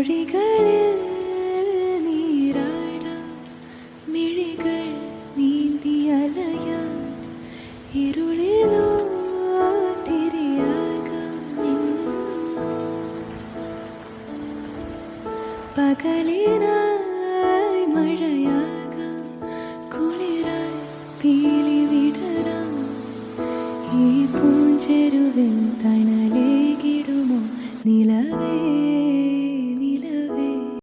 മൊഴികളിൽ നീരാടാം, മിഴികൾ നീന്തി അലയാം, ഇരുളിലോ തിരിയാകാം. പകലിനായി മഴയാകാം, കുളിരായി പീലി വിടരാം, ഈ പൂഞ്ചെരുവിൽ തണ